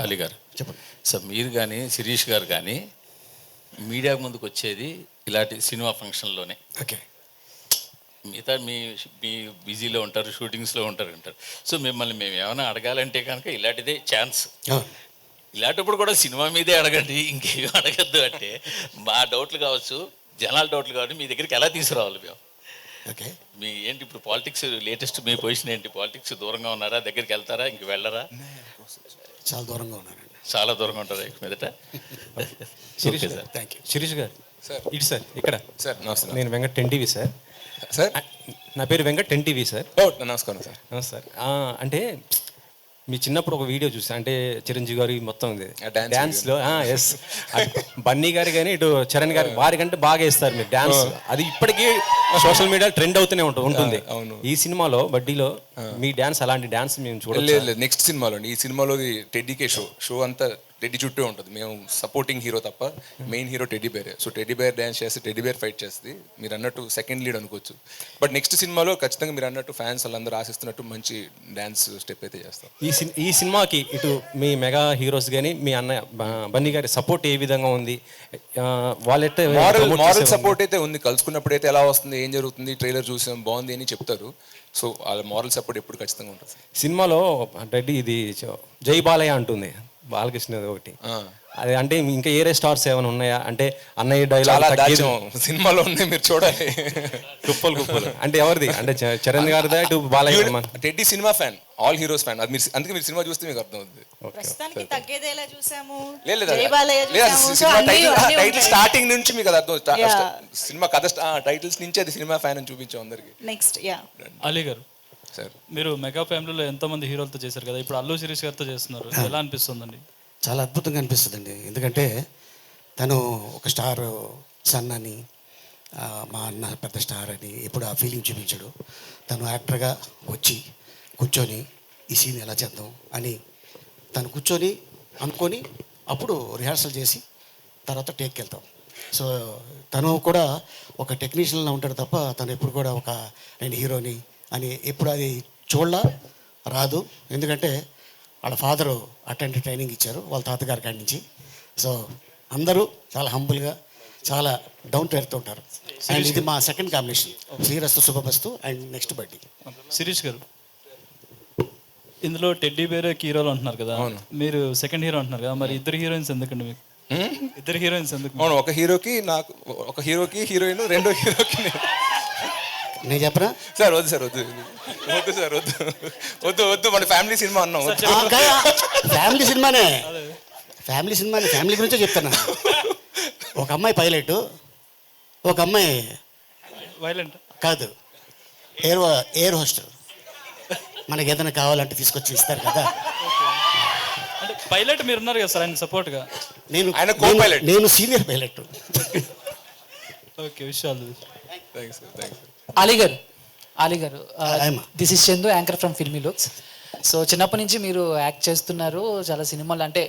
అలీ గారు చెప్పండి. సార్, మీరు కానీ శిరీష్ గారు కానీ మీడియా ముందుకు వచ్చేది ఇలాంటి సినిమా ఫంక్షన్లోనే. ఓకే. మిగతా మీ మీ బిజీలో ఉంటారు, షూటింగ్స్లో ఉంటారు. సో మిమ్మల్ని మేము ఏమైనా అడగాలంటే కనుక ఇలాంటిదే ఛాన్స్. ఇలాంటప్పుడు కూడా సినిమా మీదే అడగండి, ఇంకేమీ అడగద్దు అంటే మా డౌట్లు కావచ్చు, జనాల డౌట్లు కావచ్చు, మీ దగ్గరికి ఎలా తీసుకురావాలి మేము? ఓకే. మీ ఏంటి ఇప్పుడు పాలిటిక్స్ లేటెస్ట్ మీ పొజిషన్ ఏంటి? పాలిటిక్స్ దూరంగా ఉన్నారా, దగ్గరికి వెళ్తారా, ఇంక వెళ్ళరా? చాలా దూరంగా ఉన్నానండి. చాలా దూరంగా ఉంటారా ఇక మీదట? Shirish sir, thank you. Shirish గారు సార్. ఇటు సార్, ఇక్కడ సార్ నమస్తే. నేను వెంకట్ 10 TV సార్. సార్ నా పేరు వెంకట్ 10 TV సార్. ఓ నమస్కారం సార్. నమస్తే సార్. అంటే మీ చిన్నప్పుడు ఒక వీడియో చూసా, అంటే చిరంజీవి గారి మొత్తం డ్యాన్స్లో ఎస్ బన్నీ గారు కానీ ఇటు చరణ్ గారి వారి కంటే బాగా వేస్తారు మీరు డ్యాన్స్. అది ఇప్పటికీ సోషల్ మీడియా ట్రెండ్ అవుతూనే ఉంటుంది. అవును. ఈ సినిమాలో బడ్డీలో మీ డ్యాన్స్, అలాంటి డ్యాన్స్ మేము చూడలేదు. లేదు, నెక్స్ట్ సినిమాలో అండి. ఈ సినిమాలో టెడ్డీకే షో అంతా టెడ్డీ చుట్టూ ఉంటుంది. మేము సపోర్టింగ్ హీరో తప్ప మెయిన్ హీరో టెడ్డీ బేరే. సో టెడ్డీ బేర్ డ్యాన్స్ చేస్తే టెడ్డీ బేర్ ఫైట్ చేస్తుంది. మీరు అన్నట్టు సెకండ్ లీడ్ అనుకోవచ్చు. బట్ నెక్స్ట్ సినిమాలో ఖచ్చితంగా మీరు అన్నట్టు ఫ్యాన్స్ వాళ్ళందరూ ఆశిస్తున్నట్టు మంచి డ్యాన్స్ స్టెప్ అయితే చేస్తాం. ఈ సినిమాకి ఇటు మీ మెగా హీరోస్ కానీ మీ అన్నయ్య బన్నీ గారి సపోర్ట్ ఏ విధంగా ఉంది? వాళ్ళైతే మారల్ సపోర్ట్ అయితే ఉంది. కలుసుకున్నప్పుడు అయితే ఎలా వస్తుంది, ఏం జరుగుతుంది, ట్రైలర్ చూసాం బాగుంది అని చెప్తారు. సో వాళ్ళ మారల్ సపోర్ట్ ఎప్పుడు ఖచ్చితంగా ఉంటుంది. సినిమాలో రెడ్డి ఇది జై బాలయ్య అంటుంది బాలకృష్ణ ఒకటి. అది అంటే ఇంకా ఏరే స్టార్స్ ఏమైనా ఉన్నాయా? అంటే అన్నయ్య డైలాగ్ సినిమాలో ఉన్నాయి, మీరు చూడాలి. కుప్పలు అంటే ఎవరిది? అంటే చరణ్ గారిదా ఇటు Balayya? Teddy cinema fan, all heroes fan. అది మీరు అందుకే మీరు సినిమా చూస్తే మీకు అర్థం అవుతుంది. ప్రస్తుతానికి తగ్గేదేలా చూసాము. టైటిల్ స్టార్టింగ్ నుంచి మీకు అది అర్థం. సినిమా కథ టైటిల్స్ నుంచి అది సినిమా ఫ్యాన్ అని చూపించాం అందరికి. నెక్స్ట్ అలీ గారు సార్, మీరు మెగా ఫ్యామిలీలో ఎంతోమంది హీరోలతో చేశారు కదా, ఇప్పుడు అల్లు శిరీష్ గారితో చేస్తున్నారు, ఎలా అనిపిస్తుందండి? చాలా అద్భుతంగా అనిపిస్తుందండి. ఎందుకంటే తను ఒక స్టార్ సన్ అని, మా అన్న పెద్ద స్టార్ అని ఎప్పుడు ఆ ఫీలింగ్ చూపించాడు. తను యాక్టర్గా వచ్చి కూర్చొని ఈ సీన్ ఎలా చేద్దాం అని తను కూర్చొని అనుకొని అప్పుడు రిహార్సల్ చేసి తర్వాత టేక్కి వెళ్తాం. సో తను కూడా ఒక టెక్నీషియన్లా ఉంటాడు తప్ప తను ఎప్పుడు కూడా ఒక నేను హీరోని అని ఎప్పుడు అది రాదు. ఎందుకంటే వాళ్ళ ఫాదరు అటెండ్ ట్రైనింగ్ ఇచ్చారు వాళ్ళ తాతగారి కాడి నుంచి. సో అందరూ చాలా హంబుల్గా, చాలా డౌన్ టు ఎర్త్ ఉంటారు. అండ్ ఇది మా second combination, Srirastu Subhamastu and next బడ్డీ. శిరీష్ గారు, ఇందులో టెడ్డీ బేరే హీరోలు అంటున్నారు కదా, మీరు సెకండ్ హీరో అంటున్నారు కదా, మరి ఇద్దరు హీరోయిన్స్ ఎందుకండి మీకు? ఇద్దరు హీరోయిన్స్ ఎందుకు? అవును, ఒక హీరోకి నాకు, ఒక హీరోకి హీరోయిన్, రెండో హీరోకి నేను చెప్పరా సార్? వద్దు సార్, వద్దు సార్, వద్దు మన ఫ్యామిలీ సినిమా అన్నాం. ఫ్యామిలీ సినిమానే, ఫ్యామిలీ గురించే చెప్తాను. ఒక అమ్మాయి పైలట్, ఒక అమ్మాయి వైలెంట్ కాదు ఎయిర్ హోస్టర్. మనకి ఏదైనా కావాలంటే తీసుకొచ్చి ఇస్తారు కదా. అంటే పైలట్ మీరు ఉన్నారు కదా సార్, ఆయన సపోర్ట్గా. నేను సీనియర్ పైలట్. ఓకే, విషయాలు. అలీ గారు this is Chandu, anchor from filmy looks. So చిన్నప్పటి నుంచి మీరు యాక్ట్ చేస్తున్నారు చాలా సినిమాలు. అంటే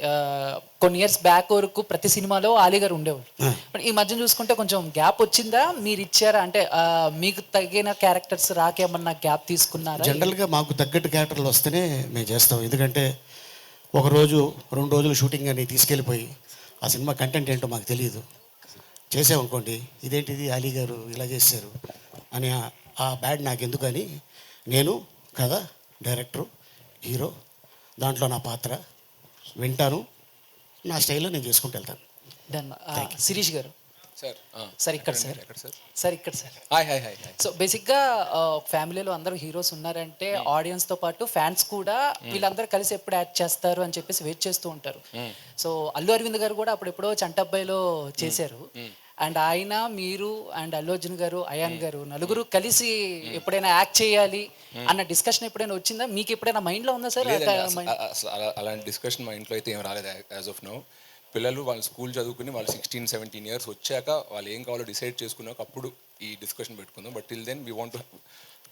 కొన్ని ఇయర్స్ బ్యాక్ వరకు ప్రతి సినిమాలో అలీ గారు ఉండేవారు. బట్ ఈ మధ్య చూసుకుంటే కొంచెం గ్యాప్ వచ్చిందా? మీరు ఇచ్చారా? అంటే మీకు తగిన క్యారెక్టర్స్ రాకేమన్నా గ్యాప్ తీసుకున్నారా? జనరల్గా మాకు తగ్గట్టు క్యారెక్టర్లు వస్తేనే మేము చేస్తాం. ఎందుకంటే ఒక రోజు 2 రోజులు షూటింగ్ అని తీసుకెళ్ళిపోయి ఆ సినిమా కంటెంట్ ఏంటో మాకు తెలియదు. చేసామనుకోండి, ఇదేంటిది అలీ గారు ఇలా చేశారు అని ఆ బ్యాడ్ నాకు ఎందుకని నేను కథ, డైరెక్టరు, హీరో, దాంట్లో నా పాత్ర వింటాను, నా స్టైల్లో నేను చేసుకుంటూ వెళ్తాను. శిరీష్ గారు సార్ ఇక్కడ sir. Hi hi hi. So బేసిక్గా ఫ్యామిలీలో అందరూ హీరోస్ ఉన్నారంటే ఆడియన్స్తో పాటు ఫ్యాన్స్ కూడా వీళ్ళందరూ కలిసి ఎప్పుడు యాక్ట్ చేస్తారు అని చెప్పేసి వెయిట్ చేస్తూ ఉంటారు. సో అల్లు అరవింద్ గారు కూడా అప్పుడెప్పుడో చంటబ్బాయిలో చేశారు. అండ్ ఆయన, మీరు అండ్ అల్లు అర్జున్ గారు, అయాన్ గారు నలుగురు కలిసి ఎప్పుడైనా యాక్ట్ చేయాలి అన్న డిస్కషన్ ఎప్పుడైనా వచ్చిందా? మీకు ఎప్పుడైనా మైండ్లో ఉందా సార్? అలాంటి డిస్కషన్ మా ఇంట్లో అయితే ఏం రాలేదు యాజ్ ఆఫ్ నౌ. పిల్లలు వాళ్ళు స్కూల్ చదువుకుని వాళ్ళు 16-17 ఇయర్స్ వచ్చాక వాళ్ళు ఏం కావాలో డిసైడ్ చేసుకున్నాక అప్పుడు ఈ డిస్కషన్ పెట్టుకుందాం. But till then we want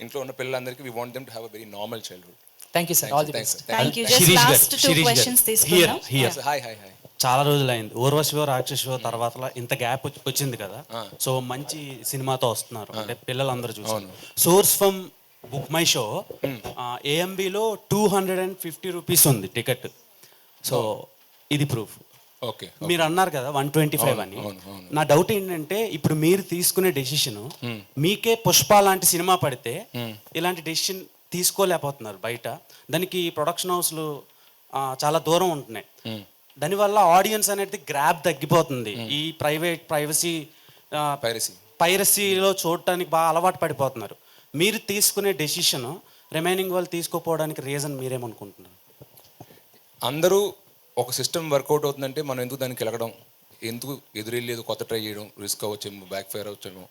ఇంట్లో ఉన్న పిల్లలందరికీ we want them to have a very normal childhood. Thank you sir, all the best. Thank you. Just last 2 questions తీసుకుందాం. Hi hi hi. చాలా రోజులైంది ఊర్వశివో రాక్షసో తర్వాత ఇంత గ్యాప్ వచ్చింది కదా. సో మంచి సినిమాతో వస్తున్నారు, అంటే పిల్లలందరూ చూసారు. Source from Book My Show AMBలో 250 రూపీస్ ఉంది టికెట్. సో ఇది ప్రూఫ్. ఓకే. మీరు అన్నారు కదా 125 అని. నా డౌట్ ఏంటంటే ఇప్పుడు మీరు తీసుకునే డెసిషన్ మీకే పుష్ప లాంటి సినిమా పడితే ఇలాంటి డెసిషన్ తీసుకోలేకపోతున్నారు బయట. దానికి ప్రొడక్షన్ హౌస్లు చాలా దూరం ఉంటున్నాయి. దానివల్ల ఆడియన్స్ అనేది గ్రాప్ తగ్గిపోతుంది. ఈ పైరసీలో చూడటానికి బాగా అలవాటు పడిపోతున్నారు. మీరు తీసుకునే డెసిషన్ రిమైనింగ్ వాళ్ళు తీసుకోపోవడానికి రీజన్ మీరేమనుకుంటున్నారు? అందరూ ఒక సిస్టమ్ వర్కౌట్ అవుతుందంటే మనం ఎందుకు దానికి వెళ్ళడం, ఎందుకు ఎదురెళ్ళేది కొత్త ట్రై చేయడం, రిస్క్ అవ్వచ్చేమో, బ్యాక్ ఫైర్ అవ్వచ్చేమో,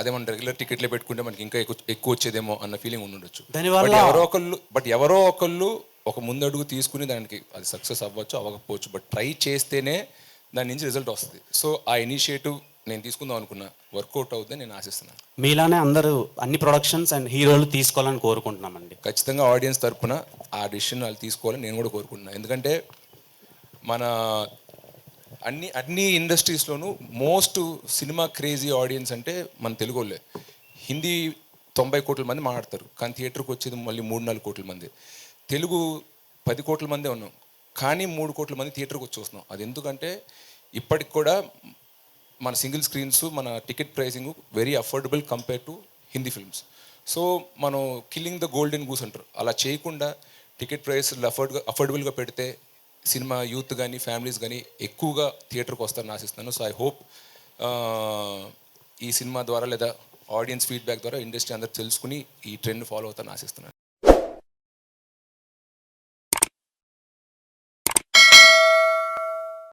అదే మనం రెగ్యులర్ టికెట్లే పెట్టుకుంటే మనకి ఇంకా ఎక్కువ వచ్చేదేమో అన్న ఫీలింగ్ ఉండొచ్చు. దానివల్ల ఎవరో ఒకళ్ళు ఒక ముందడుగు తీసుకుని దానికి అది సక్సెస్ అవ్వచ్చు, అవ్వకపోవచ్చు, బట్ ట్రై చేస్తేనే దాని నుంచి రిజల్ట్ వస్తుంది. సో ఆ ఇనిషియేటివ్ నేను తీసుకుందాం అనుకున్నా, వర్కౌట్ అవుతుందని నేను ఆశిస్తున్నాను. మీలానే అందరూ అన్ని ప్రొడక్షన్స్ అండ్ హీరోలు తీసుకోవాలని కోరుకుంటున్నామండి. ఖచ్చితంగా ఆడియన్స్ తరపున ఆ డిసిషన్ వాళ్ళు తీసుకోవాలని నేను కూడా కోరుకుంటున్నాను. ఎందుకంటే మన అన్ని ఇండస్ట్రీస్లోనూ మోస్ట్ సినిమా క్రేజీ ఆడియన్స్ అంటే మన తెలుగు వాళ్ళే. హిందీ 90 కోట్ల మంది మాట్లాడతారు, కానీ థియేటర్కి వచ్చేది మళ్ళీ 3-4 కోట్ల మంది. తెలుగు 10 కోట్ల మందే ఉన్నాం, కానీ 3 కోట్ల మంది థియేటర్కి వచ్చి వస్తున్నాం. అది ఎందుకంటే ఇప్పటికి కూడా మన సింగిల్ స్క్రీన్స్, మన ticket pricing very affordable compare to Hindi films. So మనం కిల్లింగ్ ద గోల్డెన్ గూస్ అంటారు, అలా చేయకుండా టికెట్ ప్రైస్ అఫోర్డబుల్గా పెడితే సినిమా యూత్ కానీ ఫ్యామిలీస్ కానీ ఎక్కువగా థియేటర్కి వస్తారని ఆశిస్తున్నాను. సో ఐ హోప్ ఈ సినిమా ద్వారా లేదా ఆడియన్స్ ఫీడ్బ్యాక్ ద్వారా ఇండస్ట్రీ అందరూ తెలుసుకుని ఈ ట్రెండ్ ఫాలో అవుతారని ఆశిస్తున్నాను.